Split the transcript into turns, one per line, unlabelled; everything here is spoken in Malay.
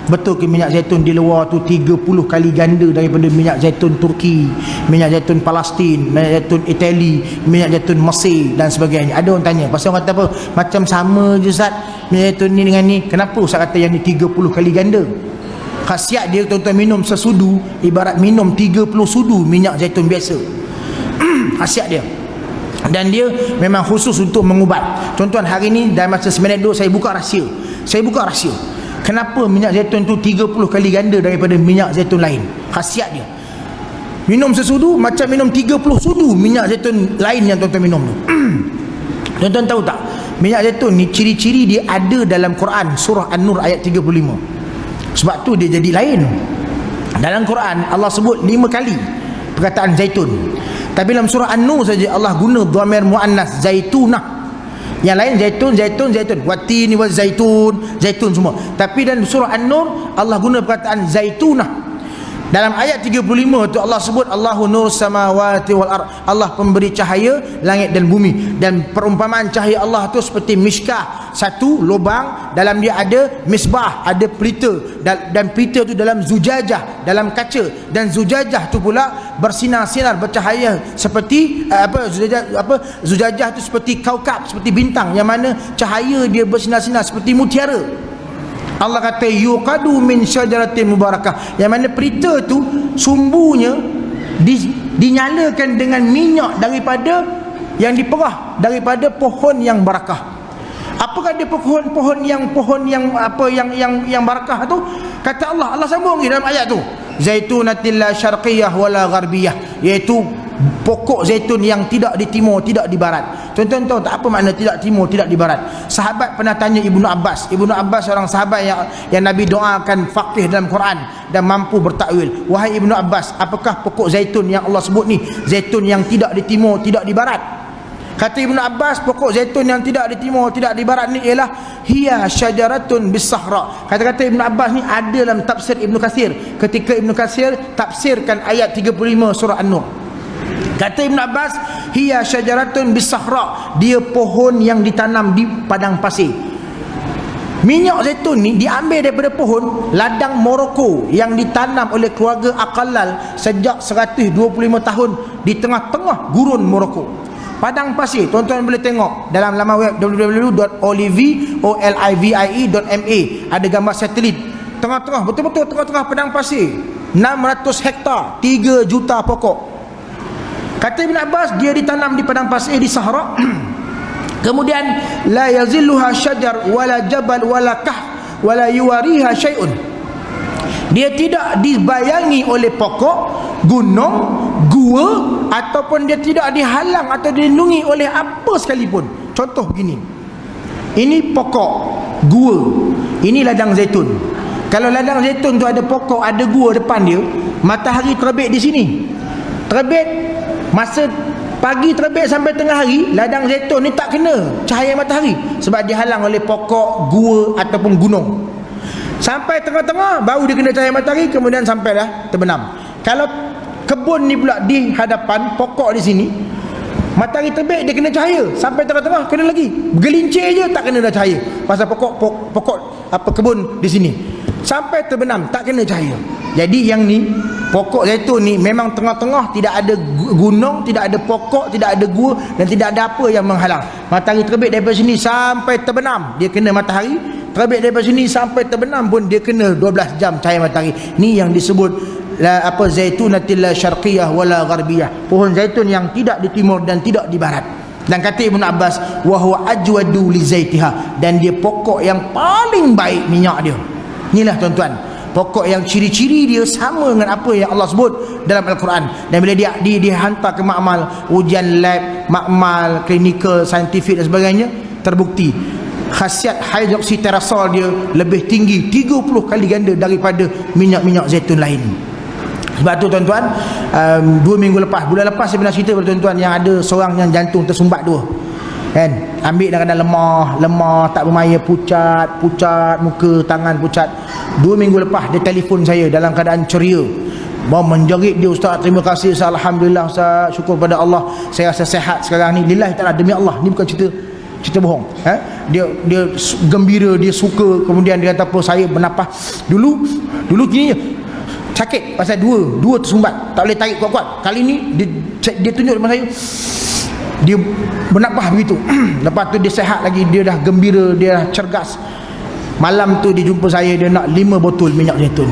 Betul ke minyak zaitun di luar tu 30 kali ganda daripada minyak zaitun Turki, minyak zaitun Palestin, minyak zaitun Itali, minyak zaitun Mesir dan sebagainya. Ada orang tanya, pasal orang kata apa? Macam sama je Ustaz, minyak zaitun ni dengan ni. Kenapa Ustaz kata yang ni 30 kali ganda? Khasiat dia tuan-tuan minum sesudu ibarat minum 30 sudu minyak zaitun biasa. Khasiat dia. Dan dia memang khusus untuk mengubat. Tuan-tuan, hari ni dalam masa seminit dulu saya buka rahsia. Kenapa minyak zaitun tu 30 kali ganda daripada minyak zaitun lain? Khasiat dia. Minum sesudu macam minum 30 sudu minyak zaitun lain yang tuan-tuan minum tu. Tuan-tuan tahu tak? Minyak zaitun ni ciri-ciri dia ada dalam Quran surah An-Nur ayat 35. Sebab tu dia jadi lain. Dalam Quran Allah sebut 5 kali perkataan zaitun. Tapi dalam surah An-Nur saja Allah guna dhamir muannas zaitunah. Yang lain zaitun, watini wa zaitun semua. Tapi dalam surah An-Nur Allah guna perkataan zaitunah. Dalam ayat 35 tu Allah sebut Allahu nur samawati wal ard. Allah pemberi cahaya langit dan bumi. Dan perumpamaan cahaya Allah tu seperti miskah, satu lubang, dalam dia ada misbah, ada pelita, dan pelita tu dalam zujajah, dalam kaca, dan zujajah tu pula bersinar-sinar, bercahaya seperti zujajah tu seperti kaukab, seperti bintang, yang mana cahaya dia bersinar-sinar seperti mutiara. Allah kata yuqadu min syajaratin mubarakah, yang mana pelita tu sumbunya dinyalakan dengan minyak daripada yang diperah daripada pohon yang barakah. Apakah dia pohon yang barakah tu? Kata Allah sambung dalam ayat tu, zaitunatil la syarqiyah wala gharbiyah, iaitu pokok zaitun yang tidak di timur, tidak di barat. Tuan-tuan tahu tak apa makna tidak timur, tidak di barat? Sahabat pernah tanya Ibnu Abbas. Ibnu Abbas seorang sahabat yang Nabi doakan faqih dalam Quran dan mampu bertakwil. Wahai Ibnu Abbas, apakah pokok zaitun yang Allah sebut ni? Zaitun yang tidak di timur, tidak di barat. Kata Ibnu Abbas, pokok zaitun yang tidak di timur, tidak di barat ni ialah hiya syajaratun bis-sahra. Kata-kata Ibnu Abbas ni ada dalam tafsir Ibnu Katsir ketika Ibnu Katsir tafsirkan ayat 35 surah An-Nur. Kata Ibn Abbas, hiya syajaratun bis-sahra, dia pohon yang ditanam di padang pasir. Minyak zaitun ni diambil daripada pohon ladang Morocco yang ditanam oleh keluarga Aqallal sejak 125 tahun di tengah-tengah gurun Morocco. Padang pasir, tuan-tuan boleh tengok dalam laman web www.olivie.ma. Ada gambar satelit. Tengah-tengah, betul-betul tengah-tengah padang pasir. 600 hektar, 3 juta pokok. Kata Ibn Abbas, dia ditanam di padang pasir di Sahara. Kemudian la yazilluha syajar wala jabal wala kah wala yuwariha syai'un. Dia tidak dibayangi oleh pokok, gunung, gua, ataupun dia tidak dihalang atau dilindungi oleh apa sekalipun. Contoh begini, ini pokok, gua, ini ladang zaitun. Kalau ladang zaitun tu ada pokok, ada gua depan dia, matahari terbit di sini, terbit masa pagi terbit sampai tengah hari, ladang zaitun ni tak kena cahaya matahari sebab dihalang oleh pokok, gua ataupun gunung. Sampai tengah-tengah baru dia kena cahaya matahari, kemudian sampai dah terbenam. Kalau kebun ni pula di hadapan, pokok di sini, matahari terbit dia kena cahaya, sampai tengah-tengah kena lagi, bergelincir je tak kena dah cahaya, pasal pokok kebun di sini sampai terbenam tak kena cahaya. Jadi yang ni pokok zaitun ni memang tengah-tengah, tidak ada gunung, tidak ada pokok, tidak ada gua, dan tidak ada apa yang menghalang. Matahari terbit daripada sini sampai terbenam dia kena matahari, terbit daripada sini sampai terbenam pun dia kena 12 jam cahaya matahari. Ni yang disebut zaitunatil la syarqiyah wala gharbiyah, pohon zaitun yang tidak di timur dan tidak di barat. Dan kata Ibn Abbas, wa huwa ajwadu li zaitiha, dan dia pokok yang paling baik minyak dia. Inilah tuan-tuan, pokok yang ciri-ciri dia sama dengan apa yang Allah sebut dalam Al-Quran. Dan bila dia dihantar ke makmal, ujian lab, makmal, klinikal, saintifik dan sebagainya, terbukti khasiat hydroxyterasol dia lebih tinggi 30 kali ganda daripada minyak-minyak zaitun lain. Sebab tu tuan-tuan, 2 minggu lepas, bulan lepas saya pernah cerita kepada tuan-tuan yang ada seorang yang jantung tersumbat 2 kan, ambil dalam keadaan lemah, tak bermaya, pucat, muka, tangan pucat. 2 minggu lepas dia telefon saya dalam keadaan ceria, mau menjerit dia, Ustaz terima kasih Ustaz, Alhamdulillah Ustaz, syukur pada Allah saya rasa sehat sekarang ni, lillahi ta'ala, demi Allah, ni bukan cerita cerita bohong. Dia gembira, dia suka, kemudian dia kata apa, saya bernafas dulu gini je, sakit pasal dua tersumbat, tak boleh tarik kuat-kuat. Kali ni dia tunjuk depan saya, dia bernafas begitu. Lepas tu dia sihat lagi, dia dah gembira, dia dah cergas. Malam tu dia jumpa saya, dia nak 5 botol minyak zaitun.